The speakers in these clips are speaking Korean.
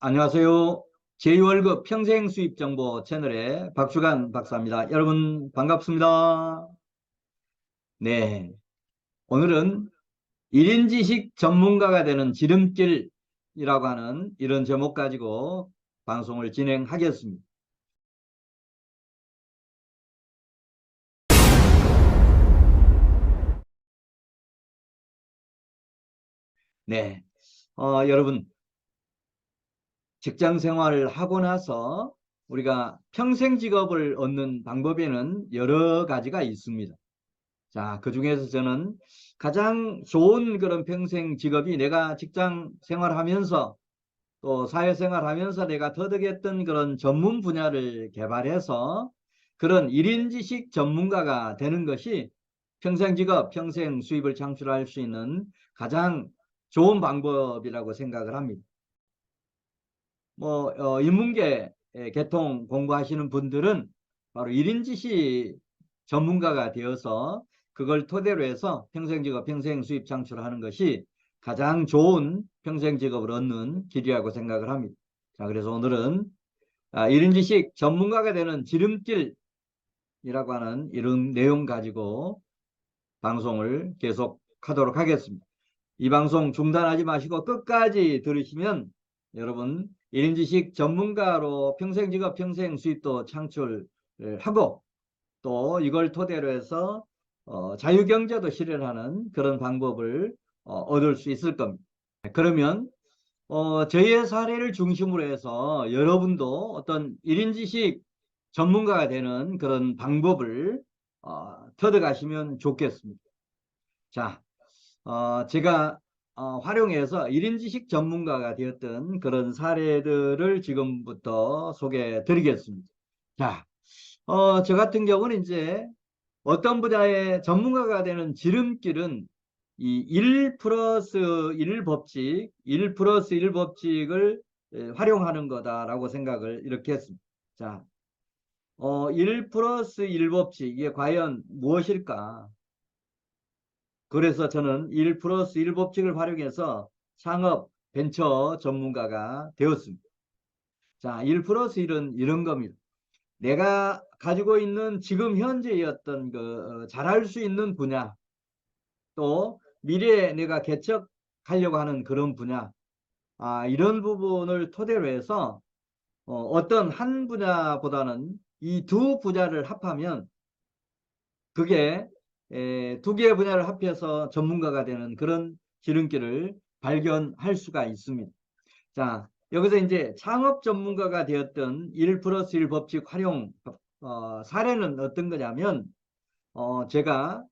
안녕하세요. 제2월급 평생 수입 정보 채널의 박주간 박사입니다. 여러분 반갑습니다. 네, 오늘은 1인 지식 전문가가 되는 지름길이라고 하는 이런 제목 가지고 방송을 진행하겠습니다. 네, 여러분 직장 생활을 하고 나서 우리가 평생 직업을 얻는 방법에는 여러 가지가 있습니다. 자, 그 중에서 저는 가장 좋은 그런 평생 직업이 내가 직장 생활하면서 또 사회생활하면서 내가 터득했던 그런 전문 분야를 개발해서 그런 1인 지식 전문가가 되는 것이 평생 직업, 평생 수입을 창출할 수 있는 가장 좋은 방법이라고 생각을 합니다. 인문계 계통 공부하시는 분들은 바로 1인 지식 전문가가 되어서 그걸 토대로 해서 평생 직업, 평생 수입 창출하는 것이 가장 좋은 평생 직업을 얻는 길이라고 생각을 합니다. 자, 그래서 오늘은 1인 지식 전문가가 되는 지름길이라고 하는 이런 내용 가지고 방송을 계속하도록 하겠습니다. 이 방송 중단하지 마시고 끝까지 들으시면 여러분 1인 지식 전문가로 평생 직업, 평생 수입도 창출하고 또 이걸 토대로 해서 자유경제도 실현하는 그런 방법을 얻을 수 있을 겁니다. 그러면 저희의 사례를 중심으로 해서 여러분도 어떤 1인 지식 전문가가 되는 그런 방법을 터득하시면 좋겠습니다. 자, 제가 활용해서 1인 지식 전문가가 되었던 그런 사례들을 지금부터 소개해 드리겠습니다. 자, 저 같은 경우는 이제 어떤 분야의 전문가가 되는 지름길은 이 1 플러스 1 법칙, 1 플러스 1 법칙을 활용하는 거다라고 생각을 이렇게 했습니다. 자, 1 플러스 1 법칙, 이게 과연 무엇일까? 그래서 저는 1 플러스 1 법칙을 활용해서 창업 벤처 전문가가 되었습니다. 자, 1 플러스 1은 이런 겁니다. 내가 가지고 있는 지금 현재의 어떤 잘할 수 있는 분야, 또 미래에 내가 개척하려고 하는 그런 분야, 이런 부분을 토대로 해서 어떤 한 분야보다는 이 두 분야를 합하면 그게 두 개의 분야를 합해서 전문가가 되는 그런 지름길을 발견할 수가 있습니다. 자, 여기서 이제 창업 전문가가 되었던 1 플러스 1 법칙 활용 사례는 어떤 거냐면 제가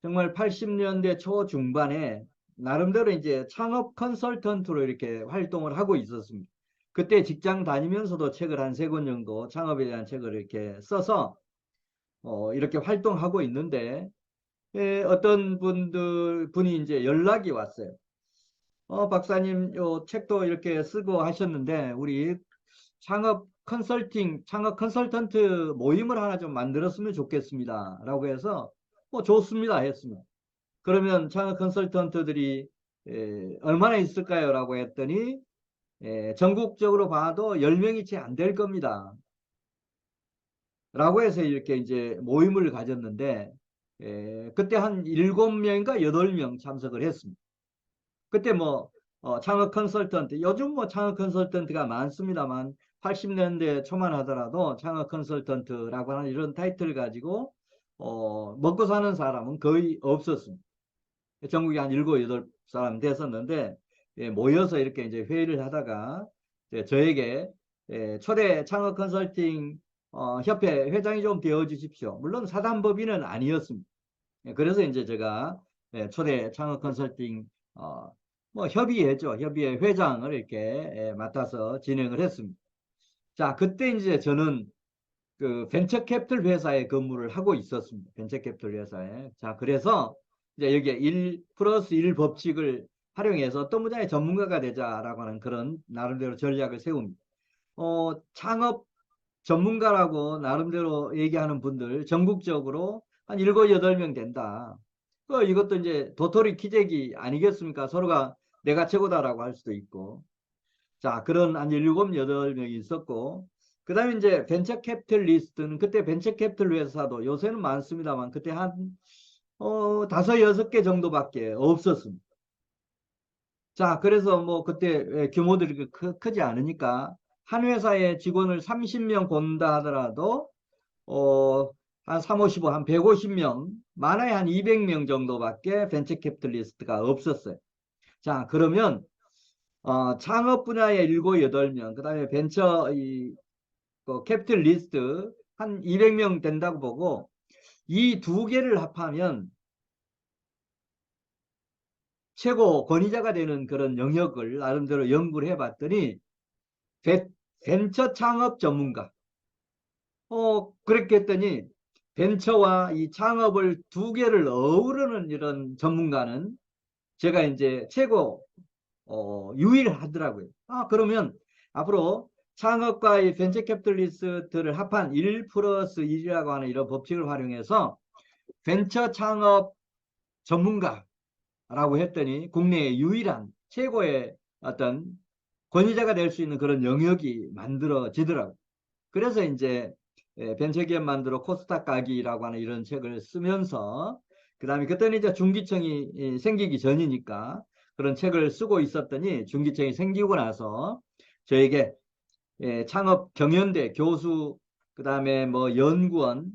정말 80년대 초중반에 나름대로 이제 창업 컨설턴트로 이렇게 활동을 하고 있었습니다. 그때 직장 다니면서도 책을 한 3권 정도 창업에 대한 책을 이렇게 써서 이렇게 활동하고 있는데 어떤 분이 이제 연락이 왔어요. 박사님, 요 책도 이렇게 쓰고 하셨는데 우리 창업 컨설턴트 모임을 하나 좀 만들었으면 좋겠습니다. 라고 해서 좋습니다 했습니다. 그러면 창업 컨설턴트들이 얼마나 있을까요? 라고 했더니 전국적으로 봐도 10명이 채 안 될 겁니다. 라고 해서 이렇게 이제 모임을 가졌는데 그때 한 7명인가 8명 참석을 했습니다. 그때 창업 컨설턴트, 요즘 창업 컨설턴트가 많습니다만 80년대 초만 하더라도 창업 컨설턴트라고 하는 이런 타이틀을 가지고 먹고 사는 사람은 거의 없었습니다. 전국에 한 7, 8사람 됐었는데 모여서 이렇게 이제 회의를 하다가 저에게 초대 창업 컨설팅 협회 회장이 좀 되어 주십시오. 물론 사단법인은 아니었습니다. 그래서 이제 제가 초대 창업 컨설팅 협의회죠. 협의회 회장을 이렇게 맡아서 진행을 했습니다. 자, 그때 이제 저는 그 벤처캐피털 회사에 근무를 하고 있었습니다. 벤처캐피털 회사에. 자, 그래서 이제 여기에 1 플러스 1 법칙을 활용해서 어떤 분야의 전문가가 되자라고 하는 그런 나름대로 전략을 세웁니다. 창업 전문가라고 나름대로 얘기하는 분들 전국적으로 한 7, 8명 된다. 이것도 이제 도토리 키재기 아니겠습니까? 서로가 내가 최고다라고 할 수도 있고. 자, 그런 한 7, 8명이 있었고, 그 다음에 이제 벤처 캐피털리스트는 그때 벤처 캐피털 회사도 요새는 많습니다만 그때 한, 5, 6개 정도밖에 없었습니다. 자, 그래서 뭐 그때 규모들이 크지 않으니까 한 회사에 직원을 30명 본다 하더라도, 어, 한 3, 55, 한 150명, 많아야 한 200명 정도밖에 벤처 캐피털리스트가 없었어요. 자, 그러면 창업 분야에 7, 8명, 그 다음에 벤처 캐피털리스트 한 200명 된다고 보고 이 두 개를 합하면 최고 권위자가 되는 그런 영역을 나름대로 연구를 해봤더니 벤처 창업 전문가. 그렇게 했더니 벤처와 이 창업을 두 개를 어우르는 이런 전문가는 제가 이제 최고 유일하더라고요. 그러면 앞으로 창업과 이 벤처 캐피털리스트를 합한 1 플러스 1이라고 하는 이런 법칙을 활용해서 벤처 창업 전문가라고 했더니 국내의 유일한 최고의 어떤 권위자가 될 수 있는 그런 영역이 만들어지더라고요. 그래서 이제 벤처기업 만들어 코스닥 가기라고 하는 이런 책을 쓰면서 그 다음에 그때는 이제 중기청이 생기기 전이니까 그런 책을 쓰고 있었더니 중기청이 생기고 나서 저에게 창업 경연대 교수 그 다음에 뭐 연구원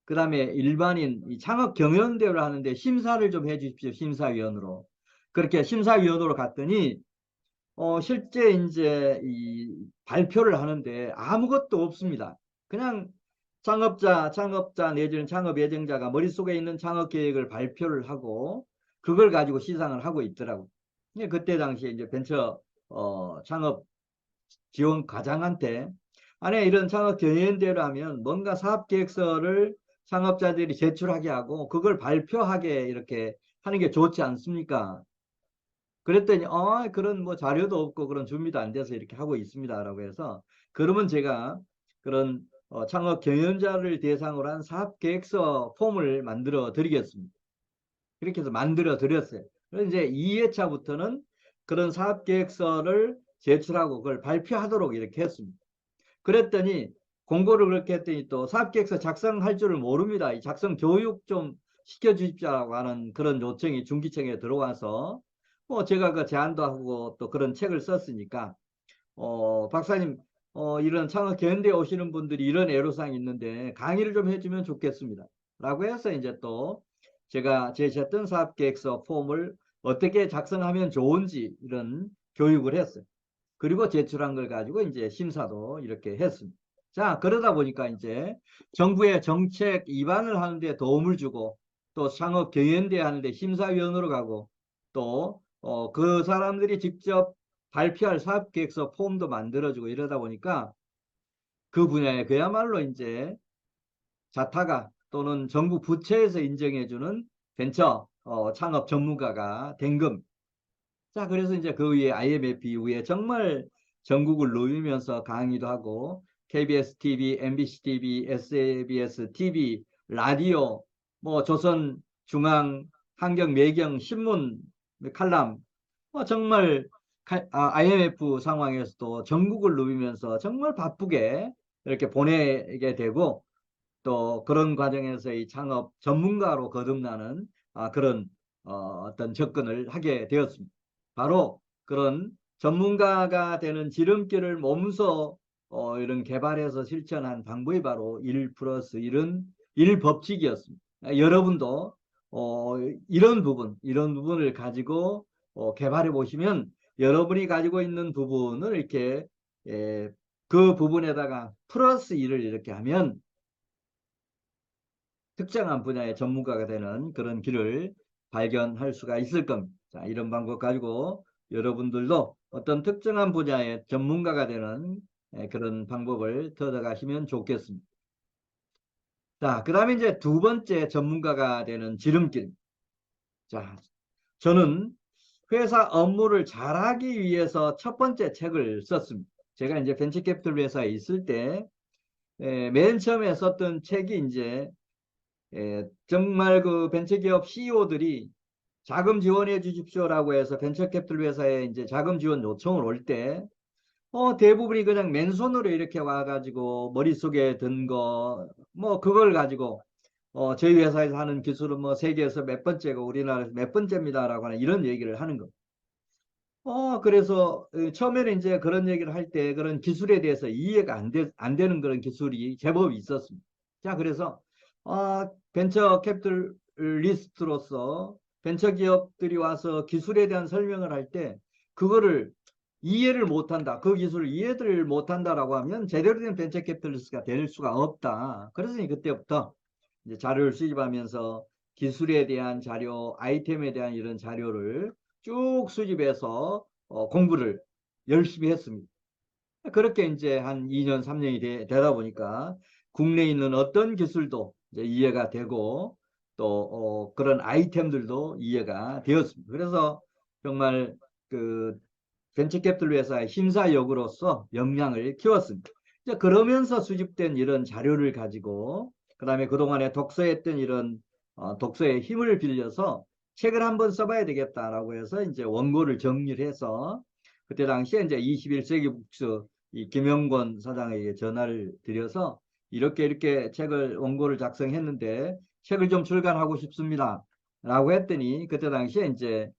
그 다음에 일반인 창업 경연대회를 하는데 심사를 좀 해주십시오. 심사위원으로. 그렇게 심사위원으로 갔더니 실제 이제 이 발표를 하는데 아무것도 없습니다. 그냥 창업자 내지는 창업 예정자가 머릿속에 있는 창업 계획을 발표를 하고 그걸 가지고 시상을 하고 있더라고요. 그때 당시에 이제 벤처 창업 지원 과장한테 아니 이런 창업 경연대회를 하면 뭔가 사업계획서를 창업자들이 제출하게 하고 그걸 발표하게 이렇게 하는 게 좋지 않습니까? 그랬더니 그런 뭐 자료도 없고 그런 준비도 안 돼서 이렇게 하고 있습니다라고 해서 그러면 제가 그런 창업 경영자를 대상으로 한 사업계획서 폼을 만들어 드리겠습니다. 그렇게 해서 만들어 드렸어요. 그래서 이제 2회차부터는 그런 사업계획서를 제출하고 그걸 발표하도록 이렇게 했습니다. 그랬더니 공고를 그렇게 했더니 또 사업계획서 작성할 줄을 모릅니다. 이 작성 교육 좀 시켜주십시오라고 하는 그런 요청이 중기청에 들어와서 제가 그 제안도 하고 또 그런 책을 썼으니까 박사님 이런 창업 견대에 오시는 분들이 이런 애로사항이 있는데 강의를 좀 해주면 좋겠습니다. 라고 해서 이제 또 제가 제시했던 사업계획서 폼을 어떻게 작성하면 좋은지 이런 교육을 했어요. 그리고 제출한 걸 가지고 이제 심사도 이렇게 했습니다. 자, 그러다 보니까 이제 정부의 정책 입안을 하는데 도움을 주고 또 창업 경연대 하는데 심사위원으로 가고 또 그 사람들이 직접 발표할 사업계획서 폼도 만들어주고 이러다 보니까 그 분야에 그야말로 이제 자타가 또는 정부 부처에서 인정해주는 벤처 창업 전문가가 된 겁니다. 자, 그래서 이제 그 위에 IMF 이후에 정말 전국을 누비면서 강의도 하고 KBS TV, MBC TV, SBS TV, 라디오, 뭐 조선 중앙, 환경, 매경, 신문, 칼럼, 정말 IMF 상황에서도 전국을 누비면서 정말 바쁘게 이렇게 보내게 되고 또 그런 과정에서 이 창업 전문가로 거듭나는 그런 어떤 접근을 하게 되었습니다. 바로 그런 전문가가 되는 지름길을 몸소 이런 개발해서 실천한 방법이 바로 1 플러스 1은 1 법칙이었습니다. 여러분도 이런 부분을 가지고 개발해 보시면 여러분이 가지고 있는 부분을 이렇게 그 부분에다가 플러스 1을 이렇게 하면 특정한 분야의 전문가가 되는 그런 길을 발견할 수가 있을 겁니다. 자, 이런 방법 가지고 여러분들도 어떤 특정한 분야의 전문가가 되는 그런 방법을 찾아가시면 좋겠습니다. 자, 그 다음에 이제 두 번째 전문가가 되는 지름길. 자, 저는 회사 업무를 잘하기 위해서 첫 번째 책을 썼습니다. 제가 이제 벤처캐피털 회사에 있을 때 맨 처음에 썼던 책이 이제 정말 그 벤처기업 CEO들이 자금 지원해 주십시오라고 해서 벤처캐피털 회사에 이제 자금 지원 요청을 올 때 대부분이 그냥 맨손으로 이렇게 와가지고 머릿속에 든 거, 뭐 그걸 가지고 저희 회사에서 하는 기술은 뭐 세계에서 몇 번째고 우리나라에서 몇 번째입니다라고 하는 이런 얘기를 하는 거. 그래서 처음에는 이제 그런 얘기를 할 때 그런 기술에 대해서 이해가 안 되는 그런 기술이 제법 있었습니다. 자, 그래서 벤처 캐피털리스트로서 벤처 기업들이 와서 기술에 대한 설명을 할 때 그거를 이해를 못한다. 그 기술을 이해를 못한다라고 하면 제대로 된 벤처 캐피털리스트가 될 수가 없다. 그래서 그때부터 이제 자료를 수집하면서 기술에 대한 자료, 아이템에 대한 이런 자료를 쭉 수집해서 공부를 열심히 했습니다. 그렇게 이제 한 2년, 3년이 되다 보니까 국내에 있는 어떤 기술도 이제 이해가 되고 또 그런 아이템들도 이해가 되었습니다. 그래서 정말 그 벤처캐피털 회사의 심사역으로서 역량을 키웠습니다. 이제 그러면서 수집된 이런 자료를 가지고 그다음에 그동안에 독서했던 이런 독서의 힘을 빌려서 책을 한번 써봐야 되겠다라고 해서 이제 원고를 정리를 해서 그때 당시에 이제 21세기 북스 이 김영권 사장에게 전화를 드려서 이렇게 책을 원고를 작성했는데 책을 좀 출간하고 싶습니다. 라고 했더니 그때 당시에 이제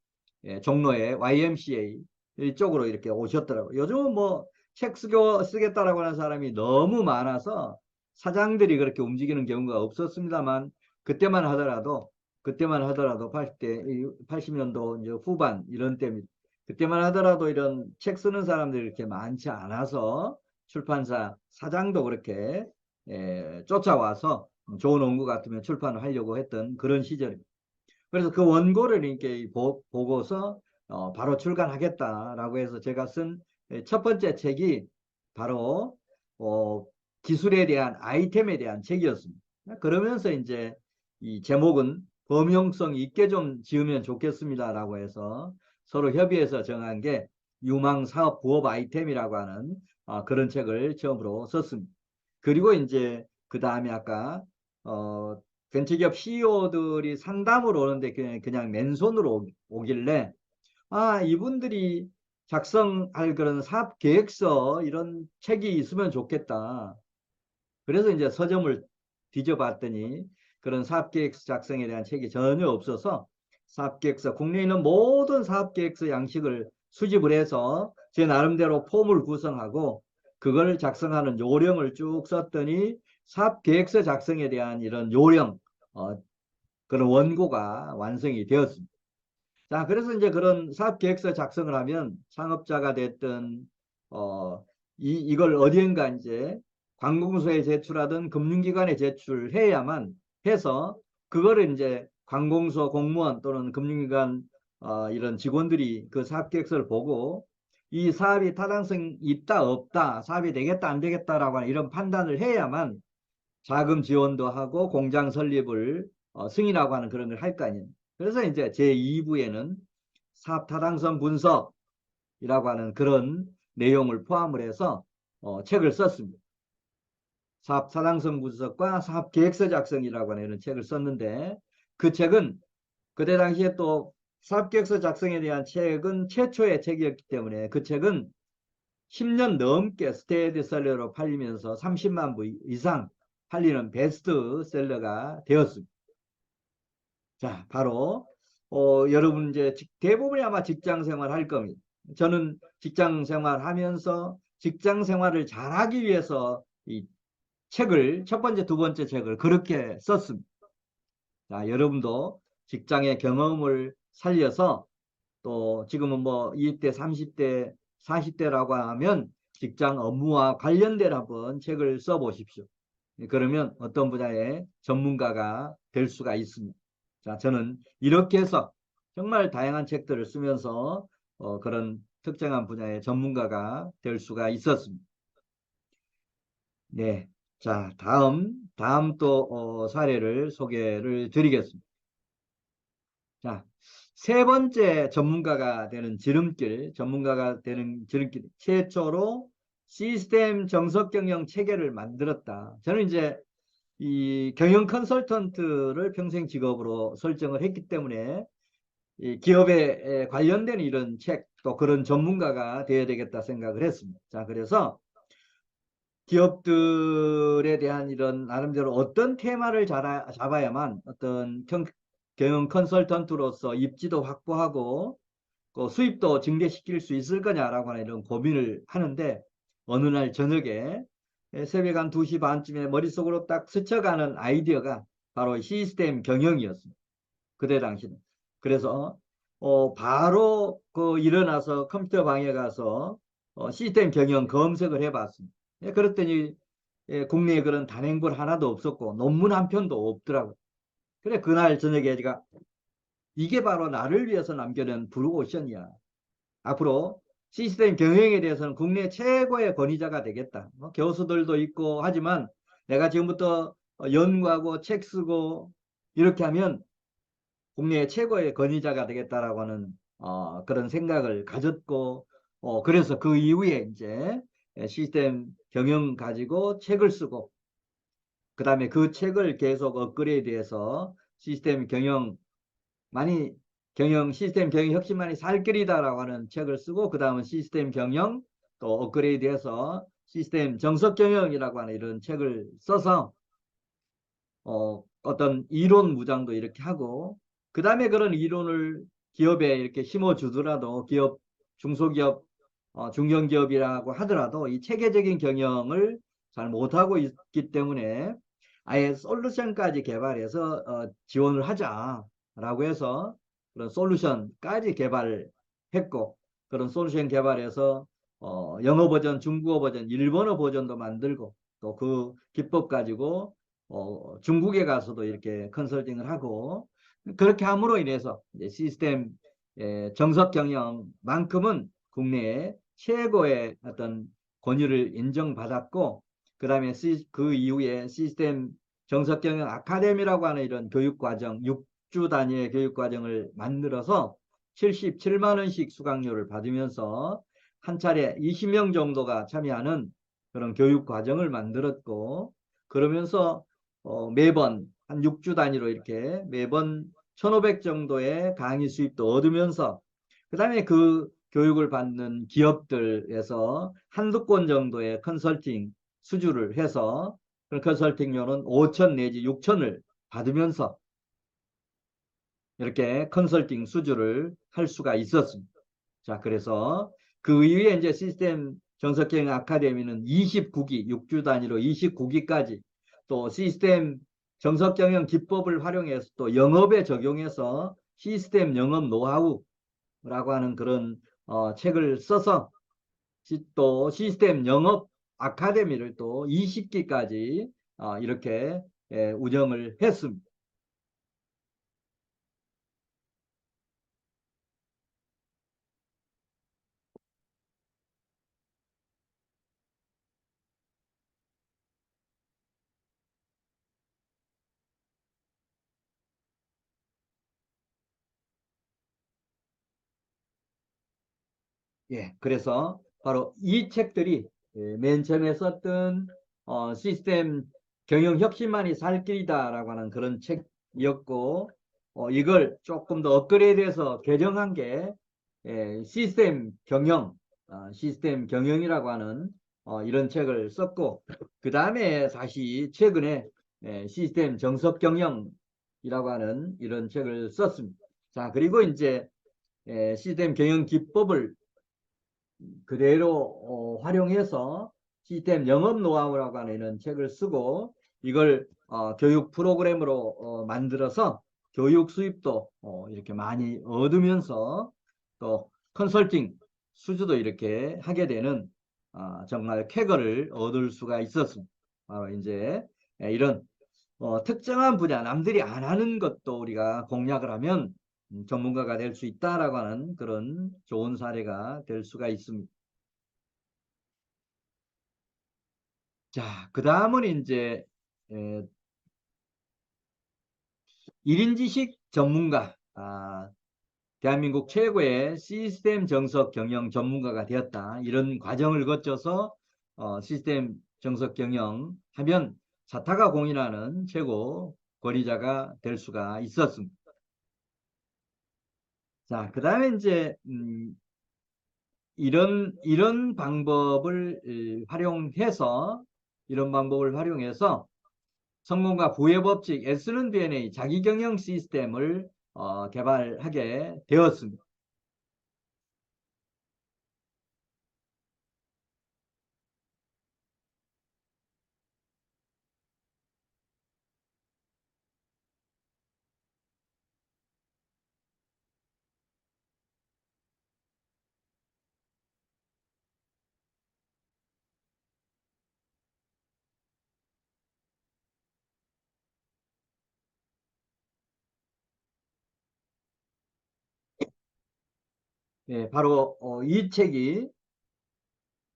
종로의 YMCA 이쪽으로 이렇게 오셨더라고요. 요즘은 뭐 책 쓰겠다라고 하는 사람이 너무 많아서 사장들이 그렇게 움직이는 경우가 없었습니다만 그때만 하더라도 80년도 이제 후반 이런 때입니다. 그때만 하더라도 이런 책 쓰는 사람들이 이렇게 많지 않아서 출판사 사장도 그렇게 쫓아와서 좋은 원고 같으면 출판을 하려고 했던 그런 시절입니다. 그래서 그 원고를 이렇게 보고서 바로 출간하겠다라고 해서 제가 쓴 첫 번째 책이 바로 기술에 대한 아이템에 대한 책이었습니다. 그러면서 이제 이 제목은 범용성 있게 좀 지으면 좋겠습니다라고 해서 서로 협의해서 정한 게 유망 사업 부업 아이템이라고 하는 그런 책을 처음으로 썼습니다. 그리고 이제 그 다음에 아까 벤처기업 CEO들이 상담으로 오는데 그냥 맨손으로 오길래 이분들이 작성할 그런 사업 계획서 이런 책이 있으면 좋겠다. 그래서 이제 서점을 뒤져봤더니 그런 사업계획서 작성에 대한 책이 전혀 없어서 사업계획서, 국내에 있는 모든 사업계획서 양식을 수집을 해서 제 나름대로 폼을 구성하고 그걸 작성하는 요령을 쭉 썼더니 사업계획서 작성에 대한 이런 요령, 그런 원고가 완성이 되었습니다. 자, 그래서 이제 그런 사업계획서 작성을 하면 창업자가 됐든, 이걸 어디엔가 이제 관공서에 제출하든 금융기관에 제출해야만 해서 그거를 이제 관공서 공무원 또는 금융기관 이런 직원들이 그 사업계획서를 보고 이 사업이 타당성이 있다 없다 사업이 되겠다 안 되겠다라고 하는 이런 판단을 해야만 자금 지원도 하고 공장 설립을 승인하고 하는 그런 걸 할 거 아니에요. 그래서 이제 제2부에는 사업 타당성 분석이라고 하는 그런 내용을 포함을 해서 책을 썼습니다. 사업 타당성 분석과 사업 계획서 작성이라고 하는 이런 책을 썼는데 그 책은 그때 당시에 또 사업 계획서 작성에 대한 책은 최초의 책이었기 때문에 그 책은 10년 넘게 스테디셀러로 팔리면서 30만 부 이상 팔리는 베스트셀러가 되었습니다. 자, 바로 여러분 이제 대부분이 아마 직장 생활 할 겁니다. 저는 직장 생활 하면서 직장 생활을 잘하기 위해서 이 책을 첫 번째, 두 번째 책을 그렇게 썼습니다. 자, 여러분도 직장의 경험을 살려서 또 지금은 뭐 20대, 30대, 40대라고 하면 직장 업무와 관련된 한번 책을 써보십시오. 그러면 어떤 분야의 전문가가 될 수가 있습니다. 자, 저는 이렇게 해서 정말 다양한 책들을 쓰면서 그런 특정한 분야의 전문가가 될 수가 있었습니다. 네. 자, 다음 또 사례를 소개를 드리겠습니다. 자, 세 번째 전문가가 되는 지름길, 최초로 시스템 정석 경영 체계를 만들었다. 저는 이제 이 경영 컨설턴트를 평생 직업으로 설정을 했기 때문에 이 기업에 관련된 이런 책, 또 그런 전문가가 되어야 되겠다 생각을 했습니다. 자, 그래서 기업들에 대한 이런 나름대로 어떤 테마를 잡아야만 어떤 경영 컨설턴트로서 입지도 확보하고 그 수입도 증대시킬 수 있을 거냐라고 하는 이런 고민을 하는데, 어느 날 저녁에 새벽 한 2시 반쯤에 머릿속으로 딱 스쳐가는 아이디어가 바로 시스템 경영이었습니다. 그때 당시는. 그래서 바로 그 일어나서 컴퓨터 방에 가서 시스템 경영 검색을 해봤습니다. 그랬더니 국내에 그런 단행본 하나도 없었고 논문 한 편도 없더라고요. 그래 그날 저녁에 제가 이게 바로 나를 위해서 남겨놓은 블루오션이야. 앞으로 시스템 경영에 대해서는 국내 최고의 권위자가 되겠다. 교수들도 있고 하지만 내가 지금부터 연구하고 책 쓰고 이렇게 하면 국내 최고의 권위자가 되겠다라고 하는 그런 생각을 가졌고, 그래서 그 이후에 이제 시스템 경영 가지고 책을 쓰고, 그 다음에 그 책을 계속 업그레이드해서 시스템 경영 시스템 경영 혁신만이 살 길이다라고 하는 책을 쓰고, 그 다음은 시스템 경영 또 업그레이드해서 시스템 정석 경영이라고 하는 이런 책을 써서 어떤 이론 무장도 이렇게 하고, 그 다음에 그런 이론을 기업에 이렇게 심어주더라도 기업, 중소기업, 중견기업이라고 하더라도 이 체계적인 경영을 잘 못하고 있기 때문에 아예 솔루션까지 개발해서 지원을 하자라고 해서 그런 솔루션까지 개발했고, 그런 솔루션 개발해서 영어 버전, 중국어 버전, 일본어 버전도 만들고, 또 그 기법 가지고 중국에 가서도 이렇게 컨설팅을 하고, 그렇게 함으로 인해서 이제 시스템 정석 경영만큼은 국내에 최고의 어떤 권위를 인정받았고, 그 다음에 그 이후에 시스템 정석 경영 아카데미라고 하는 이런 교육과정, 6주 단위의 교육과정을 만들어서 77만 원씩 수강료를 받으면서 한 차례 20명 정도가 참여하는 그런 교육과정을 만들었고, 그러면서 매번 한 6주 단위로 이렇게 매번 1,500 정도의 강의 수입도 얻으면서, 그 다음에 그 교육을 받는 기업들에서 한두 건 정도의 컨설팅 수주를 해서 그 컨설팅료는 5천 내지 6천을 받으면서 이렇게 컨설팅 수주를 할 수가 있었습니다. 자, 그래서 그 이후에 이제 시스템 정석경 아카데미는 29기, 6주 단위로 29기까지 또 시스템 정석경영 기법을 활용해서 또 영업에 적용해서 시스템 영업 노하우라고 하는 그런 책을 써서 또 시스템 영업 아카데미를 또 20기까지 이렇게 운영을 했습니다. 그래서 바로 이 책들이 맨 처음에 썼던 시스템 경영 혁신만이 살 길이다라고 하는 그런 책이었고, 이걸 조금 더 업그레이드해서 개정한 게 시스템 경영이라고 하는 이런 책을 썼고, 그 다음에 다시 최근에 시스템 정석 경영이라고 하는 이런 책을 썼습니다. 자, 그리고 이제 시스템 경영 기법을 그대로 활용해서 시스템 영업 노하우라고 하는 이런 책을 쓰고, 이걸 교육 프로그램으로 만들어서 교육 수입도 이렇게 많이 얻으면서 또 컨설팅 수주도 이렇게 하게 되는 정말 쾌거를 얻을 수가 있었습니다. 바로 이제 이런 특정한 분야, 남들이 안 하는 것도 우리가 공략을 하면 전문가가 될 수 있다라고 하는 그런 좋은 사례가 될 수가 있습니다. 자, 그 다음은 이제 1인 지식 전문가, 대한민국 최고의 시스템 정석 경영 전문가가 되었다. 이런 과정을 거쳐서 시스템 정석 경영 하면 자타가 공인하는 최고 권위자가 될 수가 있었습니다. 자, 그 다음에 이제, 이런 방법을 활용해서 성공과 부의 법칙, S는 DNA 자기경영 시스템을 개발하게 되었습니다. 예, 바로 이 책이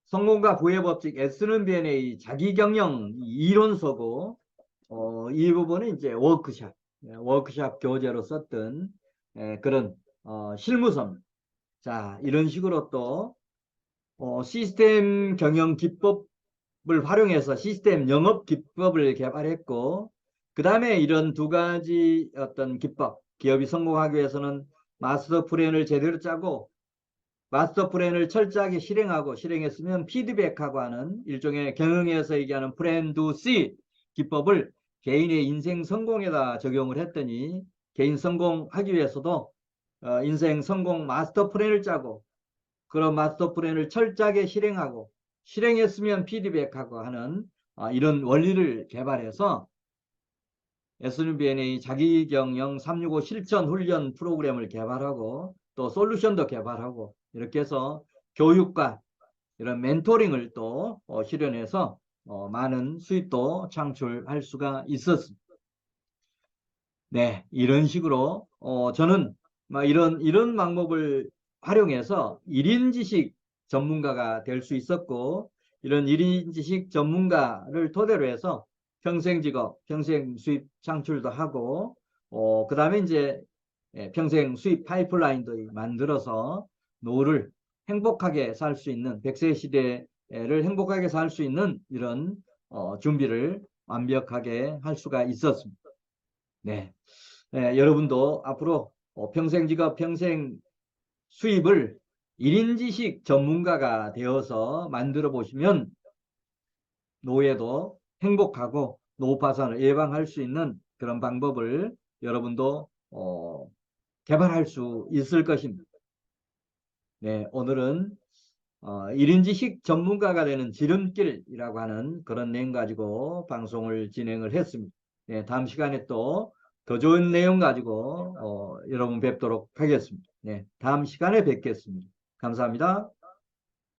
성공과 부의 법칙, S는 DNA 자기경영 이론서고, 이 부분은 이제 워크샵 교재로 썼던 그런 실무서입니다. 자, 이런 식으로 또 시스템 경영 기법을 활용해서 시스템 영업 기법을 개발했고, 그 다음에 이런 두 가지 어떤 기법, 기업이 성공하기 위해서는 마스터 플랜을 제대로 짜고 마스터 플랜을 철저하게 실행하고, 실행했으면 피드백하고 하는 일종의 경영에서 얘기하는 플랜 두 C 기법을 개인의 인생 성공에다 적용을 했더니, 개인 성공하기 위해서도 인생 성공 마스터 플랜을 짜고, 그런 마스터 플랜을 철저하게 실행하고, 실행했으면 피드백하고 하는 이런 원리를 개발해서 SNBNA 자기경영 365 실전 훈련 프로그램을 개발하고, 또 솔루션도 개발하고, 이렇게 해서 교육과 이런 멘토링을 또 실현해서 많은 수입도 창출할 수가 있었습니다. 네, 이런 식으로 저는 이런 방법을 활용해서 1인 지식 전문가가 될 수 있었고, 이런 1인 지식 전문가를 토대로 해서 평생 직업, 평생 수입 창출도 하고, 그 다음에 이제 평생 수입 파이프라인도 만들어서 노후를 행복하게 살 수 있는, 100세 시대를 행복하게 살 수 있는 이런 준비를 완벽하게 할 수가 있었습니다. 네. 여러분도 앞으로 평생 직업, 평생 수입을 1인 지식 전문가가 되어서 만들어 보시면 노후에도 행복하고 노후 파산을 예방할 수 있는 그런 방법을 여러분도 개발할 수 있을 것입니다. 네, 오늘은 1인 지식 전문가가 되는 지름길이라고 하는 그런 내용 가지고 방송을 진행을 했습니다. 네, 다음 시간에 또 더 좋은 내용 가지고 여러분 뵙도록 하겠습니다. 네, 다음 시간에 뵙겠습니다. 감사합니다.